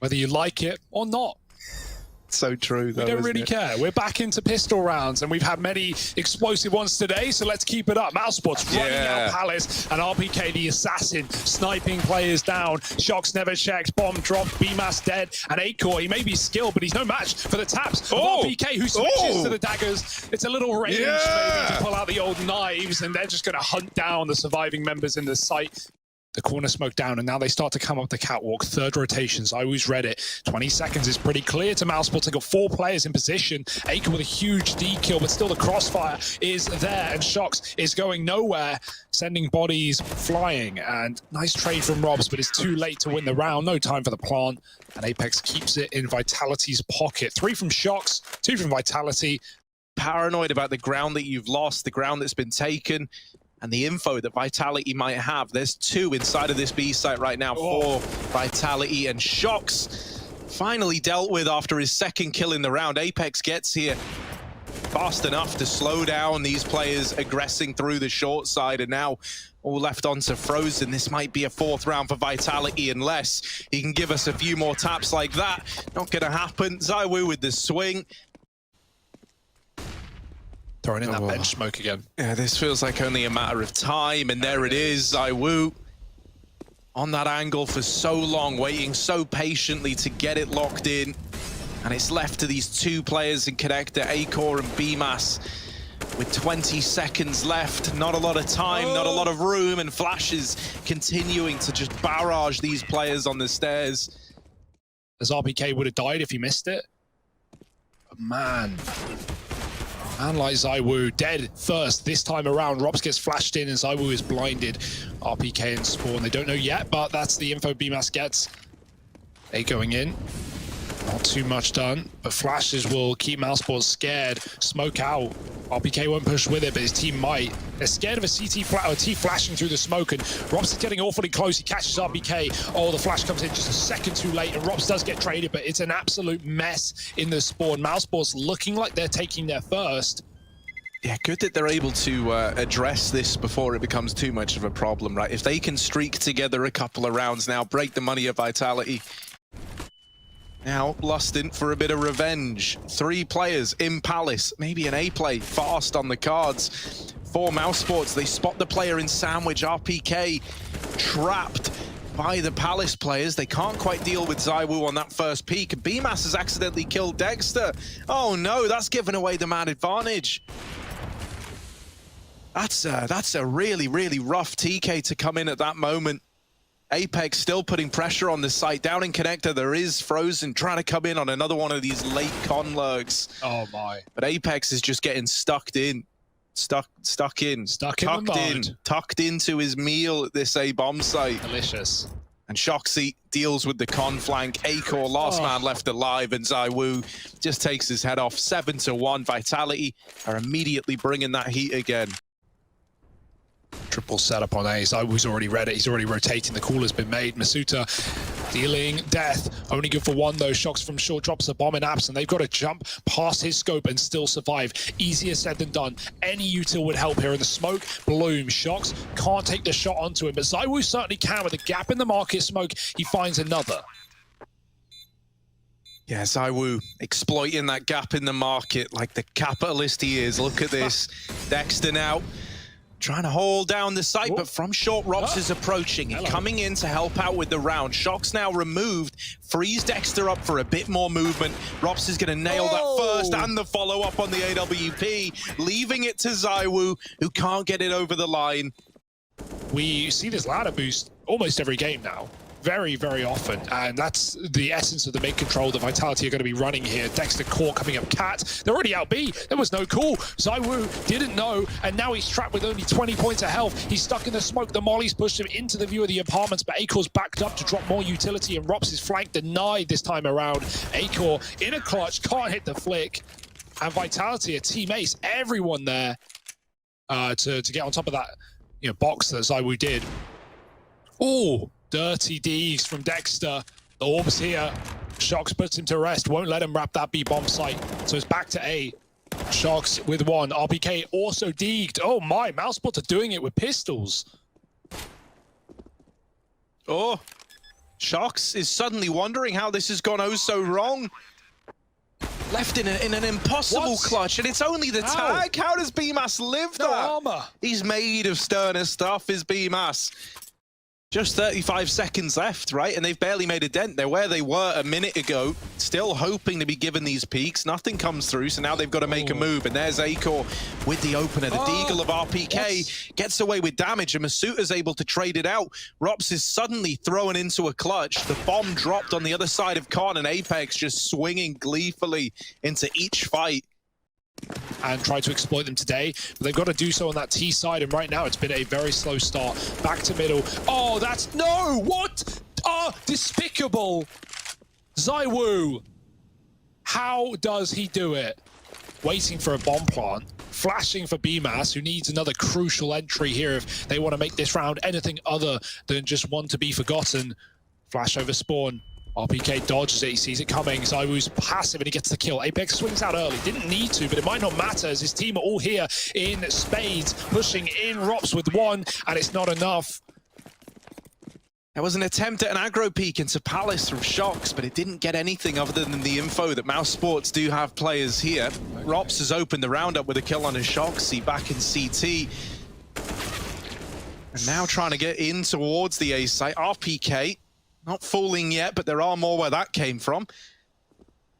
whether you like it or not. So true, though. We don't really care. We're back into pistol rounds, and we've had many explosive ones today, so let's keep it up. Mousesports running out Palace, and RPK, the assassin, sniping players down. Shox never checks, bomb dropped, BMAS dead, and Acor, he may be skilled, but he's no match for the taps of RPK, who switches to the daggers. It's a little range maybe to pull out the old knives, and they're just going to hunt down the surviving members in the site. The corner smoke down, and now they start to come up the catwalk. Third rotations, I always read it. 20 seconds is pretty clear to Mousesports. They got 4 players in position. Acre with a huge D kill, but still the crossfire is there, and Shox is going nowhere, sending bodies flying. And nice trade from Robs, but it's too late to win the round. No time for the plant, and Apex keeps it in Vitality's pocket. 3 from Shox, 2 from Vitality. Paranoid about the ground that you've lost, the ground that's been taken, and the info that Vitality might have. There's 2 inside of this B site right now for Vitality, and Shox finally dealt with after his 2nd kill in the round. Apex gets here fast enough to slow down these players aggressing through the short side, and now all left onto Frozen. This might be a 4th round for Vitality unless he can give us a few more taps like that. Not gonna happen. ZywOo with the swing. Throwing in that bench smoke again. Yeah, this feels like only a matter of time, and there it is. ZywOo on that angle for so long, waiting so patiently to get it locked in. And it's left to these 2 players in connector, Acor and BMAS, with 20 seconds left. Not a lot of time, not a lot of room, and Flashes continuing to just barrage these players on the stairs. As RPK would have died if he missed it. But man like ZywOo, dead first this time around. Robs gets flashed in and ZywOo is blinded. RPK and Spawn, they don't know yet, but that's the info BMAS gets. They going in. Not too much done, but Flashes will keep Mousesports scared. Smoke out. RPK won't push with it, but his team might. They're scared of a T flashing through the smoke, and Robs is getting awfully close. He catches RPK. Oh, the flash comes in just a second too late, and Robs does get traded, but it's an absolute mess in the Spawn. Mousesports looking like they're taking their first. Yeah, good that they're able to address this before it becomes too much of a problem, right? If they can streak together a couple of rounds now, break the money of Vitality. Now, lusting for a bit of revenge. 3 players in Palace, maybe an A play, fast on the cards. For Mousesports, they spot the player in Sandwich. RPK trapped by the Palace players. They can't quite deal with ZywOo on that first peek. BMAS has accidentally killed Dexter. Oh no, that's given away the man advantage. That's a really, really rough TK to come in at that moment. Apex still putting pressure on the site. Down in connector, there is Frozen trying to come in on another one of these late con lurks. Oh my. But Apex is just getting tucked in tucked into his meal at this A bomb site. Delicious. And Shoxy deals with the con flank. Acor, last man left alive, and ZywOo just takes his head off. 7-1. Vitality are immediately bringing that heat again. Triple setup on A. ZywOo's already read it. He's already rotating. The call has been made. Masuta dealing death. Only good for 1 though. Shox from short, drops a bomb in apps, and they've got to jump past his scope and still survive. Easier said than done. Any util would help here in the smoke. Bloom. Shox can't take the shot onto him, but ZywOo certainly can. With a gap in the market smoke, he finds another. Yeah, ZywOo exploiting that gap in the market like the capitalist he is. Look at this. Dexter now trying to hold down the site, but from short, Robs is approaching. He's coming in to help out with the round. Shox now removed, frees Dexter up for a bit more movement. Robs is going to nail that first and the follow-up on the AWP, leaving it to ZywOo, who can't get it over the line. We see this ladder boost almost every game now. Very, very often, and that's the essence of the mid control that Vitality are going to be running here. Dexter caught coming up cat. They're already out B. There was no call. ZywOo didn't know, and now he's trapped with only 20 points of health. He's stuck in the smoke. The mollies pushed him into the view of the apartments, but Acor's backed up to drop more utility, and Rops' flank denied this time around. Acor in a clutch, can't hit the flick, and Vitality, a team ace, everyone there to get on top of that box that ZywOo did. Oh, dirty D's from Dexter. The orb's here. Shox puts him to rest. Won't let him wrap that B bomb site. So it's back to A. Shox with 1. RPK also deeged. Oh my, Mousesports are doing it with pistols. Oh, Shox is suddenly wondering how this has gone oh so wrong. Left in an impossible clutch, and it's only the tag. How does BMAS live that? No armor. He's made of sterner stuff, is BMAS. Just 35 seconds left, right? And they've barely made a dent. They're where they were a minute ago, still hoping to be given these peaks. Nothing comes through, so now they've got to make a move. And there's Acor with the opener. The Deagle of RPK gets away with damage, and Masuta's able to trade it out. Rops is suddenly thrown into a clutch. The bomb dropped on the other side of Con, and Apex just swinging gleefully into each fight. And try to exploit them today, but they've got to do so on that T side, and right now it's been a very slow start. Back to middle. Oh, that's no! What? Despicable! ZywOo! How does he do it? Waiting for a bomb plant, flashing for BMAS, who needs another crucial entry here if they want to make this round anything other than just one to be forgotten. Flash over spawn. RPK dodges it, he sees it coming. ZywOo's passive and he gets the kill. Apex swings out early, didn't need to, but it might not matter as his team are all here in spades, pushing in Rops with one, and it's not enough. There was an attempt at an aggro peek into Palace from Shox, but it didn't get anything other than the info that Mousesports do have players here. Rops has opened the roundup with a kill on his Shoxy back in CT. And now trying to get in towards the A site. RPK. Not fooling yet, but there are more where that came from.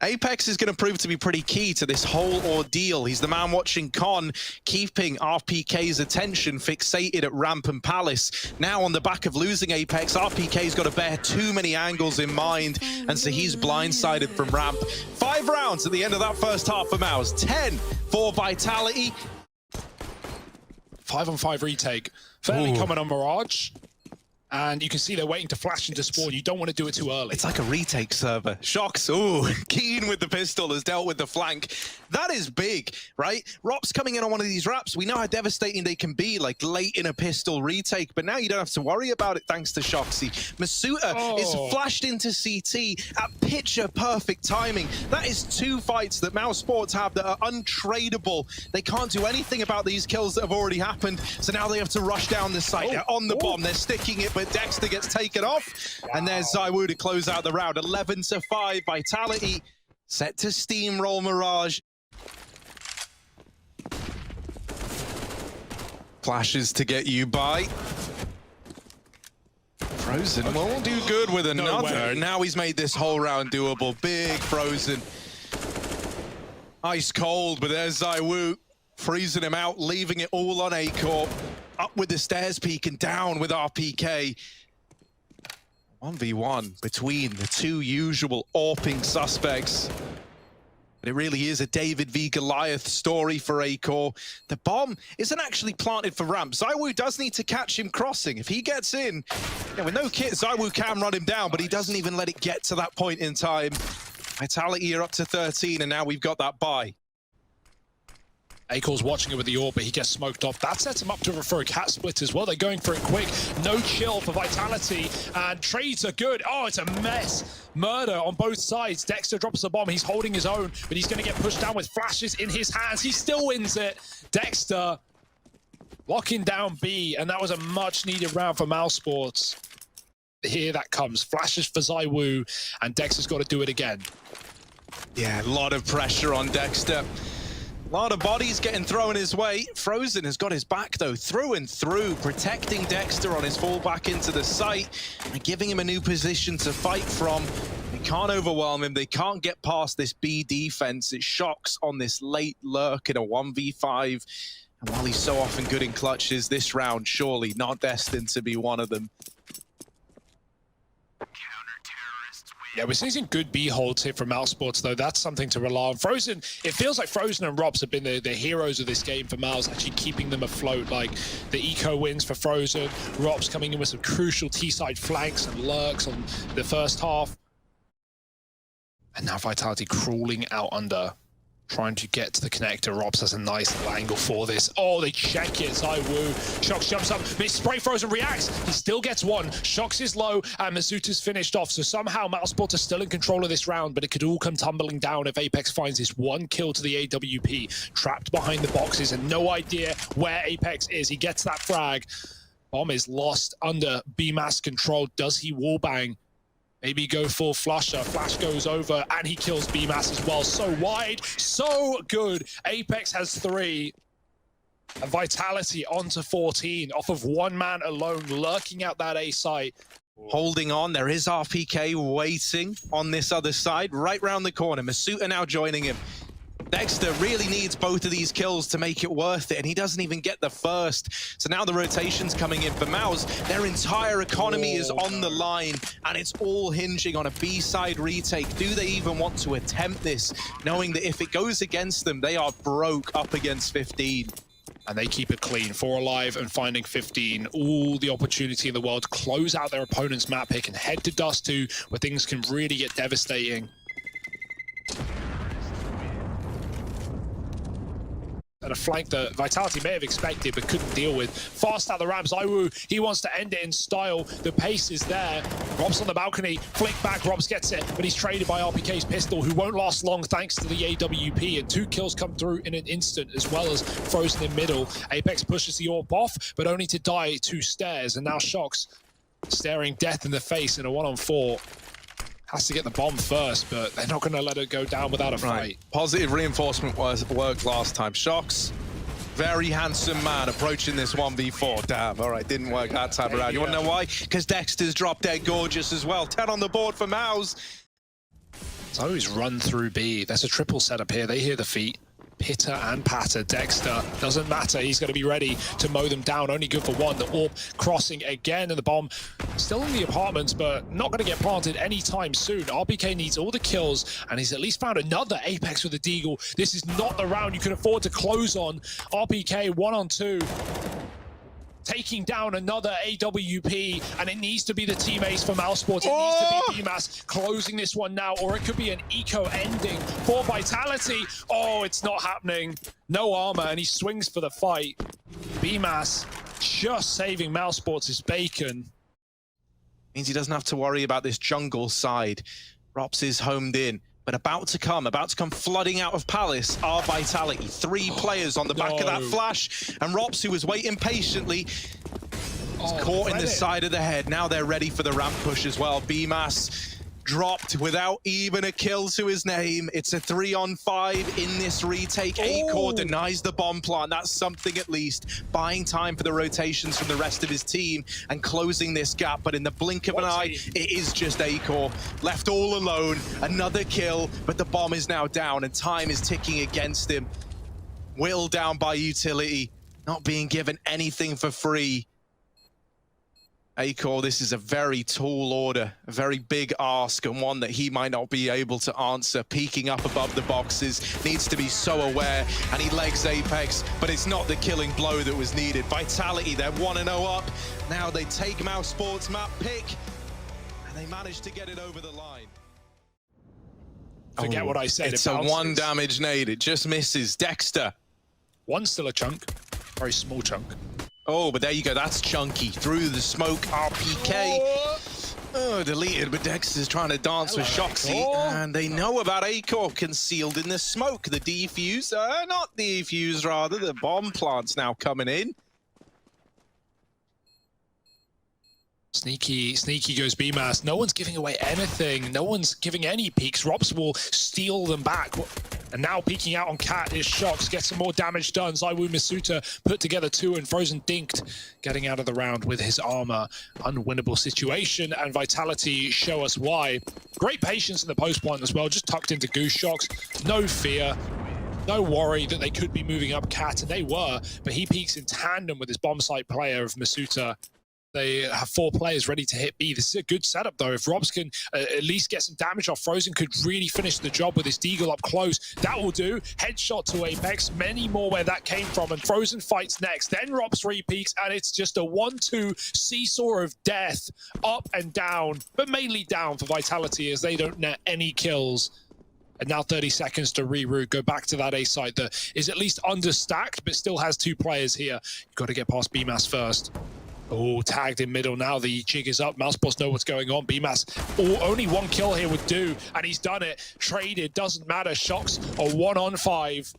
Apex is going to prove to be pretty key to this whole ordeal. He's the man watching Con, keeping RPK's attention fixated at Ramp and Palace. Now on the back of losing Apex, RPK's got to bear too many angles in mind, and so he's blindsided from Ramp. 5 rounds at the end of that first half for Mouse. 10 for Vitality. 5-on-5 retake. Fairly common on Mirage. And you can see they're waiting to flash into spawn. You don't want to do it too early. It's like a retake server. Shox, ooh, keen with the pistol, has dealt with the flank. That is big, right? Rops coming in on one of these wraps. We know how devastating they can be, like late in a pistol retake, but now you don't have to worry about it thanks to Shoxy. Masuta is flashed into CT at picture-perfect timing. That is 2 fights that Mousesports have that are untradeable. They can't do anything about these kills that have already happened, so now they have to rush down the site. They're on the bomb, they're sticking it, but Dexter gets taken off, and there's ZywOo to close out the round. 11-5, Vitality set to steamroll Mirage. Flashes to get you by. Frozen won't do good with another. Now he's made this whole round doable. Big Frozen. Ice cold, but there's ZywOo freezing him out, leaving it all on Acor. Up with the stairs peak and down with RPK. 1v1 between the two usual AWPing suspects. But it really is a David v Goliath story for Acor. The bomb isn't actually planted for Ramp. ZywOo does need to catch him crossing. If he gets in, with no kit, ZywOo can run him down, but he doesn't even let it get to that point in time. Vitality are up to 13, and now we've got that bye. Acor's watching it with the AWP, but he gets smoked off. That sets him up for a cat split as well. They're going for it quick. No chill for Vitality, and trades are good. Oh, it's a mess. Murder on both sides. Dexter drops the bomb. He's holding his own, but he's going to get pushed down with flashes in his hands. He still wins it. Dexter locking down B, and that was a much-needed round for Mousesports. Here that comes. Flashes for ZywOo, and Dexter's got to do it again. Yeah, a lot of pressure on Dexter. A lot of bodies getting thrown his way. Frozen has got his back, though, through and through, protecting Dexter on his fall back into the site and giving him a new position to fight from. They can't overwhelm him. They can't get past this B defense. It Shox on this late lurk in a 1v5. And while he's so often good in clutches, this round surely not destined to be one of them. Yeah, we're seeing some good B holds here from Mousesports, though. That's something to rely on. Frozen, it feels like Frozen and Robs have been the heroes of this game for Mouse, actually keeping them afloat. Like the eco wins for Frozen, Robs coming in with some crucial T-side flanks and lurks on the first half. And now Vitality crawling out under, trying to get to the connector. Robs has a nice little angle for this. Oh, they check it. ZywOo. Shox jumps up. But Spray Frozen reacts. He still gets one. Shox is low, and Masuta's finished off. So somehow Mousesports are still in control of this round, but it could all come tumbling down if Apex finds this one kill to the AWP. Trapped behind the boxes and no idea where Apex is. He gets that frag. Bomb is lost under BMAS control. Does he wallbang? Maybe go full flusher. Flash goes over, and he kills BMAS as well. So wide, so good. Apex has 3. And Vitality onto 14 off of one man alone, lurking out that A site. Holding on, there is RPK waiting on this other side, right round the corner. Masuta now joining him. Dexter really needs both of these kills to make it worth it, and he doesn't even get the first. So now the rotation's coming in for Mouse. Their entire economy is on the line, and it's all hinging on a B-side retake. Do they even want to attempt this, knowing that if it goes against them, they are broke up against 15? And they keep it clean. 4 alive and finding 15. All the opportunity in the world to close out their opponent's map pick and head to Dust 2, where things can really get devastating. And a flank that Vitality may have expected but couldn't deal with. Fast out the ramps, Iwu, he wants to end it in style. The pace is there. Rob's on the balcony, flick back, Robs gets it, but he's traded by RPK's pistol, who won't last long thanks to the AWP, and 2 kills come through in an instant, as well as Frozen in middle. Apex pushes the AWP off, but only to die 2 stairs, and now Shox staring death in the face in a 1-on-4. Has to get the bomb first, but they're not going to let it go down without a fight. Positive reinforcement worked last time. Shox, very handsome man approaching this 1v4. Damn, all right, didn't work that time around. You want to know why? Because Dexter's dropped dead gorgeous as well. 10 on the board for Mouse. So always run through B. There's a triple setup here. They hear the feet. Pitter and patter. Dexter, doesn't matter. He's going to be ready to mow them down. Only good for 1. The AWP crossing again, and the bomb still in the apartments, but not going to get planted anytime soon. RPK needs all the kills, and he's at least found another Apex with a Deagle. This is not the round you can afford to close on. RPK 1-on-2. Taking down another AWP, and it needs to be the team ace for Mousesports. It needs to be BMAS closing this one now, or it could be an eco ending for Vitality. Oh, it's not happening. No armor, and he swings for the fight. BMAS just saving Mousesports' bacon. Means he doesn't have to worry about this jungle side. Rops is homed in. But about to come flooding out of Palace are Vitality. 3 players on the back of that flash, and Rops, who was waiting patiently, is caught in the side of the head. Now they're ready for the ramp push as well. BMAS dropped without even a kill to his name. It's a 3-on-5 in this retake. Acor denies the bomb plant. That's something at least. Buying time for the rotations from the rest of his team and closing this gap. But in the blink of an eye, it is just Acor. Left all alone. Another kill, but the bomb is now down and time is ticking against him. Whittled down by utility. Not being given anything for free. Acor, this is a very tall order, a very big ask, and one that he might not be able to answer. Peeking up above the boxes, needs to be so aware, and he legs Apex, but it's not the killing blow that was needed. Vitality, they're 1-0 up. Now they take Mousesports map pick, and they manage to get it over the line. Forget what I said. It's a 1 damage nade, it just misses. Dexter. 1's still a chunk, very small chunk. Oh, but there you go. That's chunky. Through the smoke, RPK. Oh, deleted, but Dexter's trying to dance with Shoxy. And they know about Acor concealed in the smoke. The defuse, not defuse, rather. The bomb plant's now coming in. Sneaky goes BMAS. No one's giving away anything. No one's giving any peeks. Robs will steal them back. And now peeking out on Cat is Shox. Gets some more damage done. Zaiwu Masuta put together 2, and Frozen dinked, getting out of the round with his armor. Unwinnable situation, and Vitality show us why. Great patience in the post point as well. Just tucked into Goose. Shox. No fear. No worry that they could be moving up Cat, and they were. But he peeks in tandem with his bomb site player of Masuta. They have 4 players ready to hit B. This is a good setup, though. If Robs can at least get some damage off, Frozen could really finish the job with his Deagle up close. That will do. Headshot to Apex. Many more where that came from, and Frozen fights next. Then Robs repeaks, and it's just a 1-2 seesaw of death, up and down, but mainly down for Vitality as they don't net any kills. And now 30 seconds to reroute, go back to that A site that is at least understacked, but still has 2 players here. You've got to get past BMAS first. Oh, tagged in middle. Now the jig is up. Mousesports know what's going on. BMAS, only 1 kill here would do, and he's done it. Traded, doesn't matter. Shox a 1-on-5.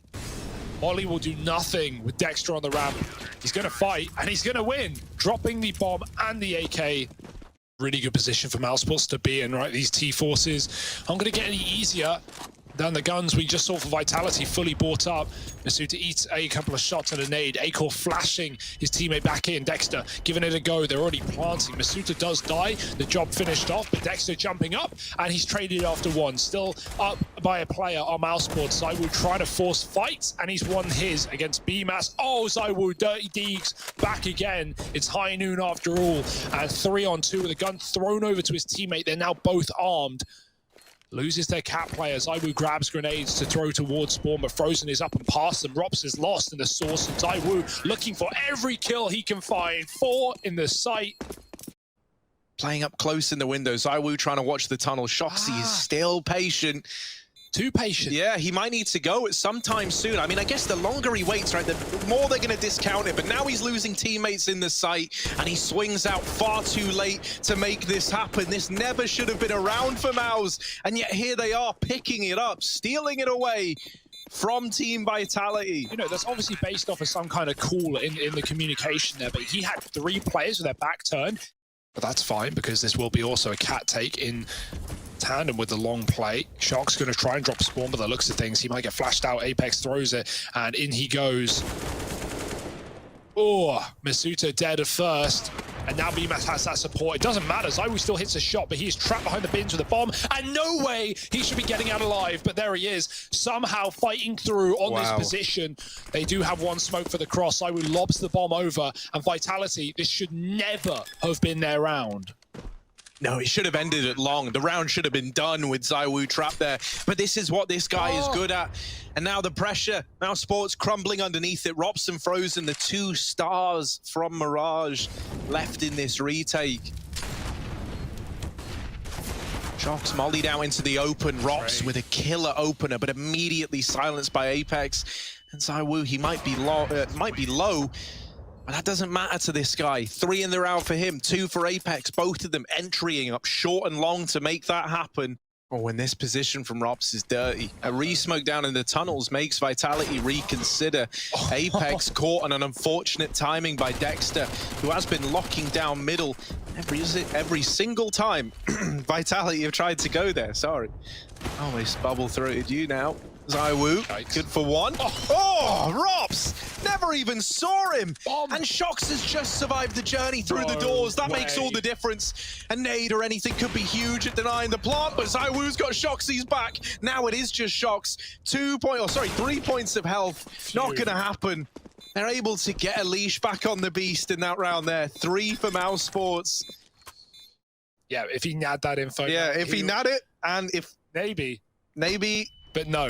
Molly will do nothing with Dexter on the ramp. He's going to fight, and he's going to win, dropping the bomb and the AK. Really good position for Mousesports to be in, right? These T-forces aren't going to get any easier than the guns we just saw for Vitality, fully bought up. Masuta eats a couple of shots at a nade. Acor flashing his teammate back in. Dexter giving it a go. They're already planting. Masuta does die. The job finished off, but Dexter jumping up, and he's traded after one. Still up by a player on Mousesports. ZywOo trying to force fights, and he's won his against BMAS. Oh, ZywOo, Dirty Deegs back again. It's high noon after all. And 3-on-2 with a gun thrown over to his teammate. They're now both armed. Loses their cat player. ZywOo grabs grenades to throw towards Spawn, but Frozen is up and past them. Rops is lost in the source, and ZywOo looking for every kill he can find. 4 in the sight. Playing up close in the window. ZywOo trying to watch the tunnel. Shoxy is still patient. Too patient. Yeah, he might need to go at some time soon. I mean, I guess the longer he waits, right, the more they're going to discount it. But now he's losing teammates in the site, and he swings out far too late to make this happen. This never should have been around for Mouse, and yet here they are picking it up, stealing it away from Team Vitality. You know, that's obviously based off of some kind of call in the communication there, but he had 3 players with their back turned. But that's fine, because this will be also a cat take in tandem with the long play. Shock's going to try and drop Spawn, but the looks of things, he might get flashed out. Apex throws it, and in he goes. Oh, Masuta dead at first. And now BMAS has that support. It doesn't matter. ZywOo still hits a shot, but he's trapped behind the bins with a bomb. And no way he should be getting out alive. But there he is, somehow fighting through on this position. They do have one smoke for the cross. ZywOo lobs the bomb over. And Vitality, this should never have been their round. No, it should have ended it long. The round should have been done with ZywOo trapped there. But this is what this guy is good at. And now the pressure. Mousesports crumbling underneath it. Rops and Frozen, the 2 stars from Mirage left in this retake. Shox mollied out into the open. Rops with a killer opener, but immediately silenced by Apex. And ZywOo, he might be low. But that doesn't matter to this guy. 3 in the round for him, 2 for Apex, both of them entrying up short and long to make that happen. Oh, and this position from Rops is dirty. A re-smoke down in the tunnels makes Vitality reconsider. Apex caught on an unfortunate timing by Dexter, who has been locking down middle every single time Vitality have tried to go there. Sorry. Almost bubble-throated you now. ZywOo, good for 1. Oh, Rops! Never even saw him! And Shox has just survived the journey through the doors. That makes all the difference. A nade or anything could be huge at denying the plant, but ZywOo's got Shoxy's back. Now it is just Shox. 3 points of health. Not gonna happen. They're able to get a leash back on the beast in that round there. 3 for Mousesports. Yeah, if he nabbed that info. Yeah, if he nabbed it, and if... Maybe. But no.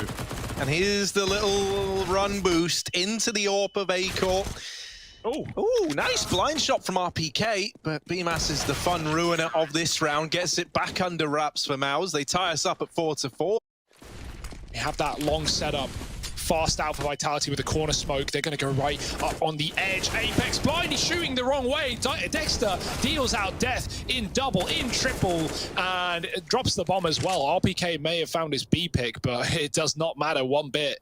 And here's the little run boost into the AWP of Acor. Oh, nice blind shot from RPK, but BMAS is the fun ruiner of this round. Gets it back under wraps for Mouse. They tie us up at 4-4. They have that long setup. Fast out for Vitality with a corner smoke. They're going to go right up on the edge. Apex blind, he's shooting the wrong way. Dexter deals out death in double, in triple, and it drops the bomb as well. RPK may have found his B pick, but it does not matter one bit.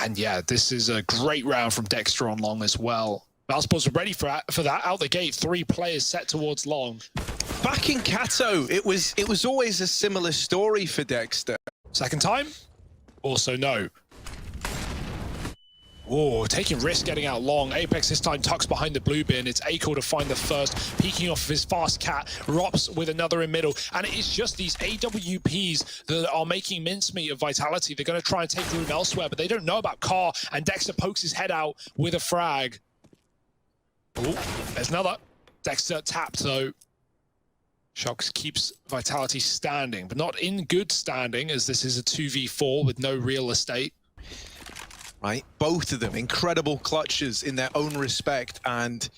And yeah, this is a great round from Dexter on long as well. Mousesports are ready for that. Out the gate, 3 players set towards long. Back in Kato, it was always a similar story for Dexter. Second time? Also no. Oh, taking risks getting out long. Apex this time tucks behind the blue bin. It's Acor to find the first, peeking off of his fast cat. Rops with another in middle. And it is just these AWPs that are making mincemeat of Vitality. They're going to try and take room elsewhere, but they don't know about Car. And Dexter pokes his head out with a frag. Oh, there's another. Dexter tapped though. Shox keeps Vitality standing, but not in good standing, as this is a 2v4 with no real estate. Right, both of them incredible clutches in their own respect, and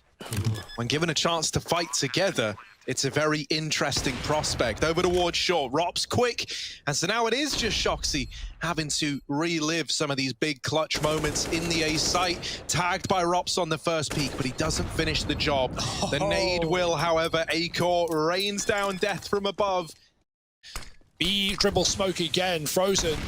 when given a chance to fight together, it's a very interesting prospect. Over towards short, Rops quick, and so now it is just Shoxy having to relive some of these big clutch moments in the A site. Tagged by Rops on the first peak, but he doesn't finish the job. The nade will, however. Acor rains down death from above. B dribble smoke again, Frozen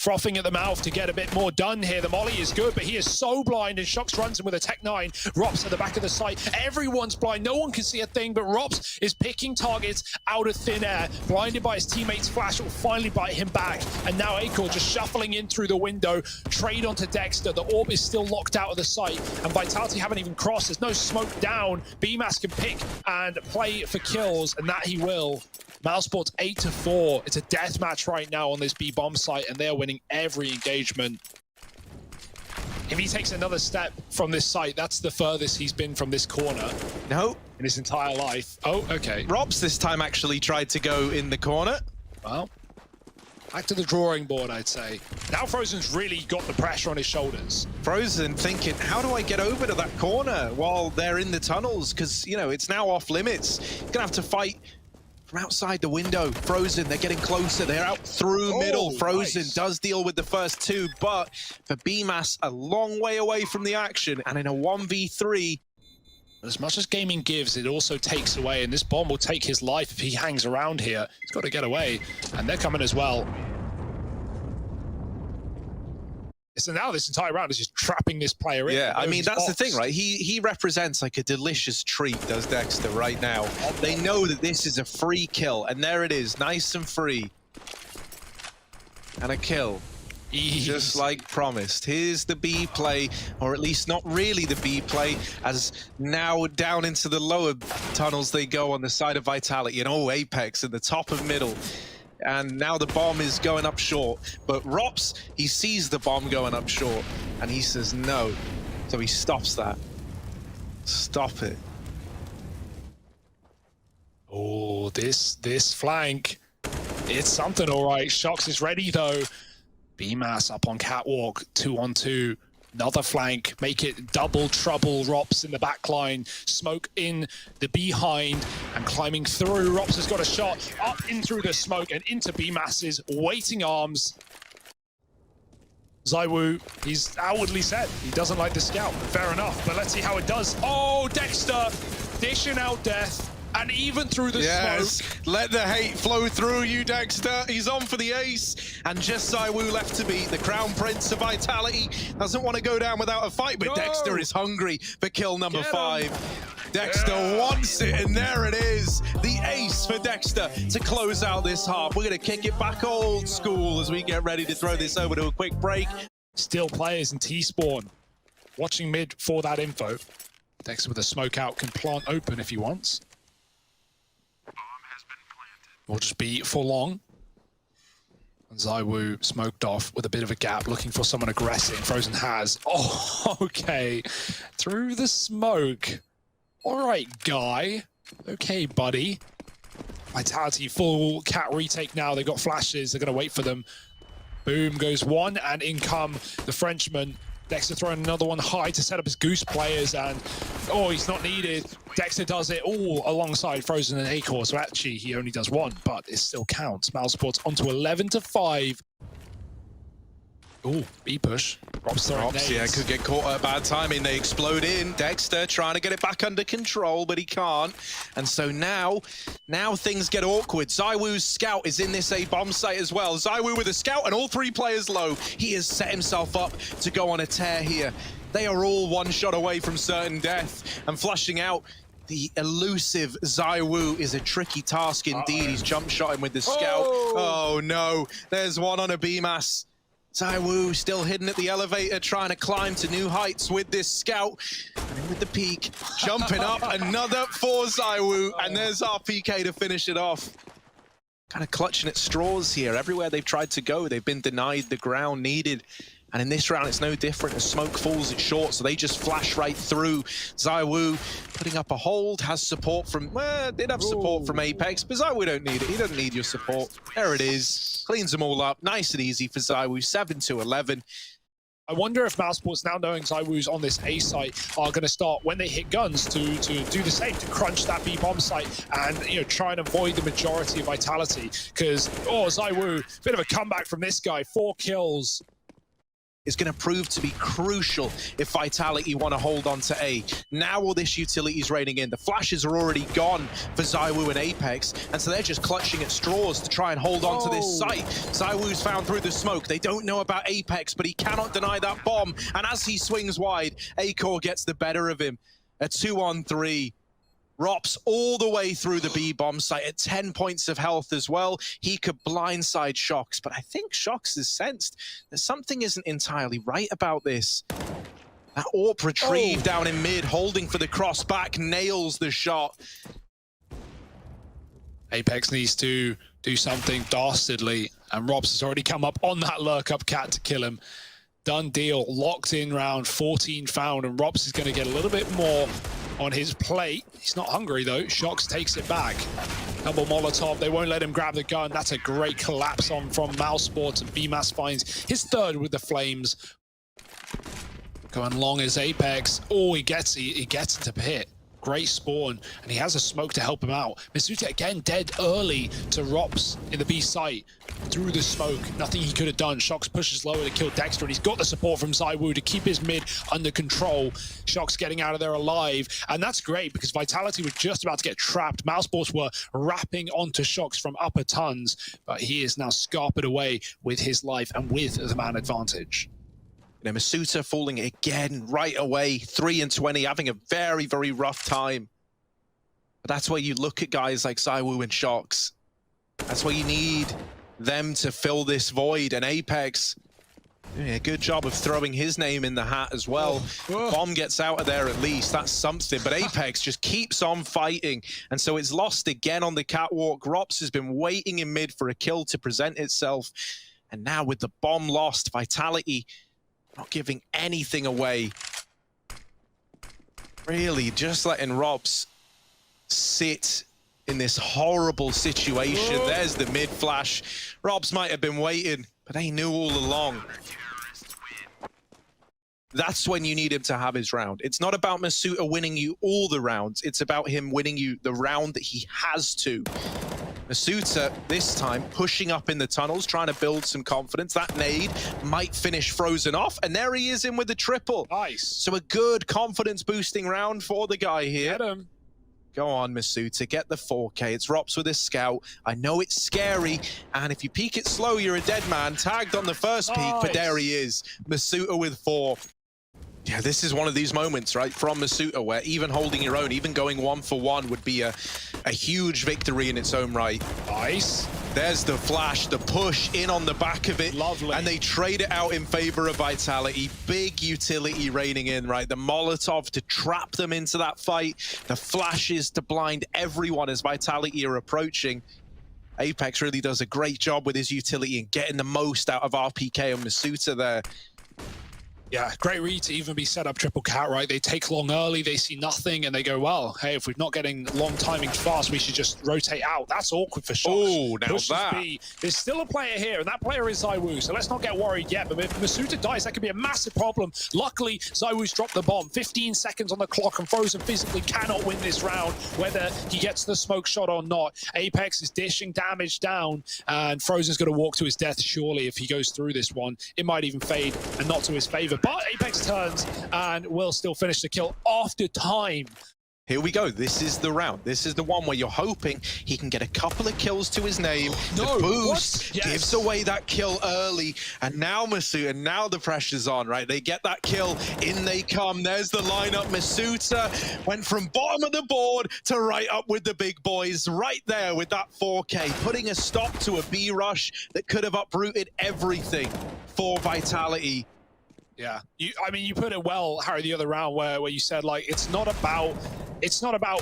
frothing at the mouth to get a bit more done here. The molly is good, but he is so blind, and Shox runs him with a Tech 9. Rops at the back of the site. Everyone's blind. No one can see a thing, but Rops is picking targets out of thin air. Blinded by his teammate's flash, will finally bite him back. And now Acor just shuffling in through the window. Trade onto Dexter. The orb is still locked out of the site, and Vitality haven't even crossed. There's no smoke down. BMAS can pick and play for kills, and that he will. Mousesports 8-4. It's a death match right now on this B bomb site, and they're winning every engagement. If he takes another step from this site, that's the furthest he's been from this corner. No. In his entire life. Oh, okay. Rops this time actually tried to go in the corner. Well, back to the drawing board, I'd say. Now Frozen's really got the pressure on his shoulders. Frozen thinking, how do I get over to that corner while they're in the tunnels? Because, you know, it's now off limits. He's gonna have to fight from outside the window. Frozen, they're getting closer. They're out through middle. Frozen does deal with the first two, but for BMAS, a long way away from the action. And in a 1v3, as much as gaming gives, it also takes away, and this bomb will take his life if he hangs around here. He's got to get away, and they're coming as well. So now this entire round is just trapping this player in. yeah, I mean, that's box. the thing, right? He represents like a delicious treat, does Dexter, right now. They know that this is a free kill, and there it is, nice and free. And a kill. Just like promised. Here's the B play, or at least not really the B play, as now down into the lower tunnels they go on the side of Vitality, and oh, Apex at the top of middle. And now the bomb is going up short. But Rops, he sees the bomb going up short, and he says no. So he stops that. Stop it. Oh, this flank. It's something, all right. Shox is ready, though. BMAS up on Catwalk, 2-on-2. Another flank, make it double trouble. Rops in the back line, smoke in the behind, and climbing through. Rops has got a shot up in through the smoke and into BMAS's waiting arms. ZywOo, he's outwardly said he doesn't like the scout. Fair enough, but let's see how it does. Oh, Dexter dishing out death. And even through the smoke. Let the hate flow through you, Dexter. He's on for the ace. And just ZywOo left to beat. The Crown Prince of Vitality doesn't want to go down without a fight, but Dexter is hungry for kill number 5. Dexter wants it, and there it is. The ace for Dexter to close out this half. We're going to kick it back old school as we get ready to throw this over to a quick break. Still players in T-spawn. Watching mid for that info. Dexter with a smoke out can plant open if he wants. Will just be for long. And ZywOo smoked off with a bit of a gap, looking for someone aggressive. Frozen has. Oh, okay. Through the smoke. All right, guy. Okay, buddy. Vitality full cat retake now. They've got flashes. They're going to wait for them. Boom goes one, and in come the Frenchman. Dexter throwing another one high to set up his goose players, and oh, he's not needed. Dexter does it all alongside Frozen and Acor, so actually he only does one, but it still counts. Mousesports onto 11-5. Oh, B push. Rops, yeah, could get caught at bad timing. They explode in. Dexter trying to get it back under control, but he can't. And so now things get awkward. ZywOo's scout is in this A bomb site as well. ZywOo with a scout and all 3 players low. He has set himself up to go on a tear here. They are all one shot away from certain death, and flushing out the elusive ZywOo is a tricky task indeed. He's jump shot him with the scout. Oh no, there's one on a BMAS. ZywOo still hidden at the elevator, trying to climb to new heights with this scout. And in with the peak, jumping up, another for ZywOo, and there's our PK to finish it off. Kind of clutching at straws here. Everywhere they've tried to go, they've been denied the ground needed. And in this round, it's no different. As smoke falls, it's short, so they just flash right through. ZywOo putting up a hold, has support from, well, did have support from Apex, but ZywOo don't need it. He doesn't need your support. There it is. Cleans them all up. Nice and easy for ZywOo, 7-11. I wonder if Mousesports, now knowing ZywOo's on this A site, are going to start, when they hit guns, to do the same, to crunch that B bomb site and, you know, try and avoid the majority of Vitality. Because, oh, ZywOo, bit of a comeback from this guy, 4 kills. is going to prove to be crucial if Vitality want to hold on to A. Now all this utility is raining in. The flashes are already gone for ZywOo and Apex, and so they're just clutching at straws to try and hold on to this site. ZywOo's found through the smoke. They don't know about Apex, but he cannot deny that bomb. And as he swings wide, A-Core gets the better of him. A 2-on-3. Rops all the way through the B-bomb site at 10 points of health as well. He could blindside Shox, but I think Shox has sensed that something isn't entirely right about this. That AWP retrieve down in mid, holding for the cross back, nails the shot. Apex needs to do something dastardly, and Robs has already come up on that lurk-up cat to kill him. Done deal, locked in round, 14 found, and Robs is going to get a little bit more on his plate. He's not hungry though. Shox takes it back. Double Molotov, they won't let him grab the gun. That's a great collapse on from Mousesports, and BMAS finds his third with the flames. Going long as Apex. Oh, he gets into pit. Great spawn, and he has a smoke to help him out. Masuta again dead early to Rops in the B site. Through the smoke, nothing he could have done. Shox pushes lower to kill Dexter, and he's got the support from ZywOo to keep his mid under control. Shox getting out of there alive, and that's great because Vitality was just about to get trapped. Mousesports were wrapping onto Shox from upper tons, but he is now scarpered away with his life and with the man advantage. Masuta falling again right away, 3-20, having a very, very rough time. But that's where you look at guys like ZywOo and Shox. That's where you need them to fill this void, and Apex doing a good job of throwing his name in the hat as well. Bomb gets out of there at least, that's something, but Apex just keeps on fighting, and so it's lost again on the catwalk. Rops has been waiting in mid for a kill to present itself, and now with the bomb lost, Vitality not giving anything away. Really, just letting Robs sit in this horrible situation. There's the mid flash. Robs might have been waiting, but they knew all along. That's when you need him to have his round. It's not about Masuta winning you all the rounds. It's about him winning you the round that he has to. Masuta, this time, pushing up in the tunnels, trying to build some confidence. That nade might finish Frozen off, and there he is in with the triple. Nice. So a good confidence-boosting round for the guy here. Get him. Go on, Masuta, get the 4K. It's Rops with a scout. I know it's scary, and if you peek it slow, you're a dead man. Tagged on the first peek, but there he is. Masuta with 4. Yeah, this is one of these moments, right, from Masuta, where even holding your own, even going 1-for-1 would be a huge victory in its own right. Nice. There's the flash, the push in on the back of it. Lovely. And they trade it out in favor of Vitality. Big utility raining in, right? The Molotov to trap them into that fight. The flashes to blind everyone as Vitality are approaching. Apex really does a great job with his utility and getting the most out of RPK and Masuta there. Yeah, great read to even be set up triple cat, right? They take long early, they see nothing, and they go, well, hey, if we're not getting long timing fast, we should just rotate out. That's awkward for Shox. Oh, now Pushes that. B. There's still a player here, and that player is ZywOo, so let's not get worried yet. But if Masuta dies, that could be a massive problem. Luckily, ZywOo's dropped the bomb. 15 seconds on the clock, and Frozen physically cannot win this round, whether he gets the smoke shot or not. Apex is dishing damage down, and Frozen's going to walk to his death, surely, if he goes through this one. It might even fade, and not to his favor. But Apex turns and will still finish the kill after time. Here we go. This is the round. This is the one where you're hoping he can get a couple of kills to his name. No, the boost yes. gives away that kill early. And now Masuta, now the pressure's on, right? They get that kill. In they come. There's the lineup. Masuta went from bottom of the board to right up with the big boys. Right there with that 4K. Putting a stop to a B rush that could have uprooted everything for Vitality. Yeah, I mean, you put it well, Harry, the other round where you said, like, it's not about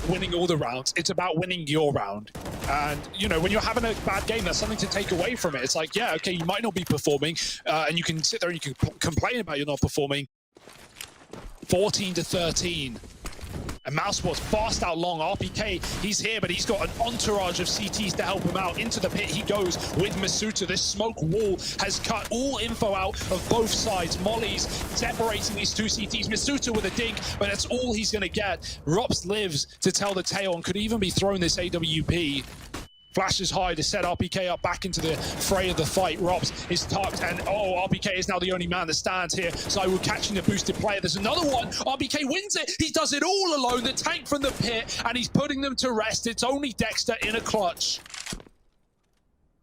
winning all the rounds, it's about winning your round. And, you know, when you're having a bad game, there's something to take away from it. It's like, yeah, okay, you might not be performing, and you can sit there and you can complain about you're not performing. 14-13. And Mousesports fast out long. RPK, he's here, but he's got an entourage of CTs to help him out. Into the pit he goes with Masuta. This smoke wall has cut all info out of both sides. Molly's separating these two CTs. Masuta with a dink, but that's all he's going to get. Rops lives to tell the tale and could even be thrown this AWP. Flashes high to set RPK up back into the fray of the fight. Robs is tucked, and RPK is now the only man that stands here. ZywOo catching the boosted player. There's another one. RPK wins it. He does it all alone. The tank from the pit, and he's putting them to rest. It's only Dexter in a clutch.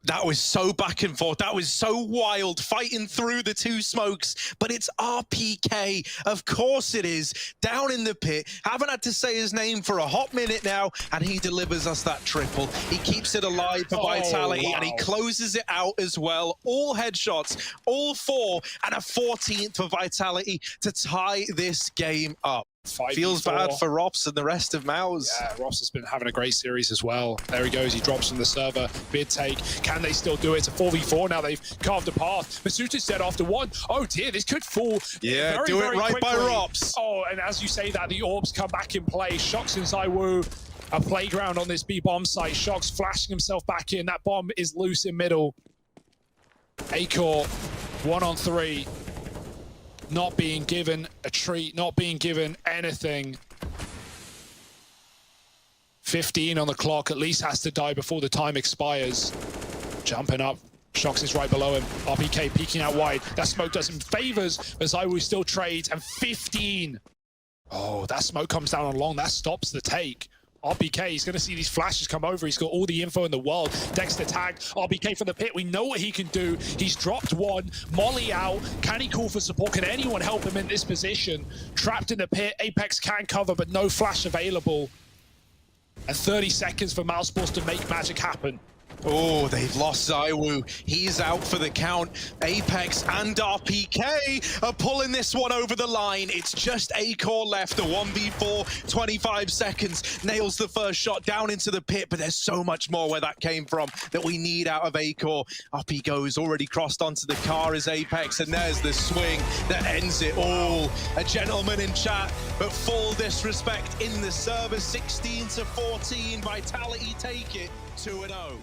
That was so back and forth. That was so wild, fighting through the two smokes. But it's RPK. Of course it is. Down in the pit. Haven't had to say his name for a hot minute now. And he delivers us that triple. He keeps it alive for Vitality. Wow. And he closes it out as well. All headshots, all 4. And a 14th for Vitality to tie this game up. Feels bad for Rops and the rest of Mouse. Yeah, Rops has been having a great series as well. There he goes, he drops from the server. Bid take. Can they still do it? It's a 4v4 now. They've carved a path. Masuta's dead after one. Oh dear, this could fall. Yeah, very, do it very right quickly. by Rops. Oh, and as you say that, the orbs come back in play. Shox and ZywOo, a playground on this B bomb site. Shox flashing himself back in. That bomb is loose in middle. Acor, 1-on-3. Not being given a treat, not being given anything. 15 on the clock, at least has to die before the time expires. Jumping up, Shox is right below him. RPK peeking out wide. That smoke does him favors, but ZywOo still trades, and 15. Oh, that smoke comes down on long, that stops the take. RPK, he's going to see these flashes come over. He's got all the info in the world. Dexter tagged. RPK from the pit. We know what he can do. He's dropped one. Molly out. Can he call for support? Can anyone help him in this position? Trapped in the pit. Apex can cover, but no flash available. And 30 seconds for Mousesports to make magic happen. Oh, they've lost ZywOo. He's out for the count. Apex and RPK are pulling this one over the line. It's just Acor left, a 1v4, 25 seconds. Nails the first shot down into the pit, but there's so much more where that came from that we need out of Acor. Up he goes, already crossed onto the car as Apex, and there's the swing that ends it all. A gentleman in chat, but full disrespect in the server. 16-14, Vitality take it 2-0.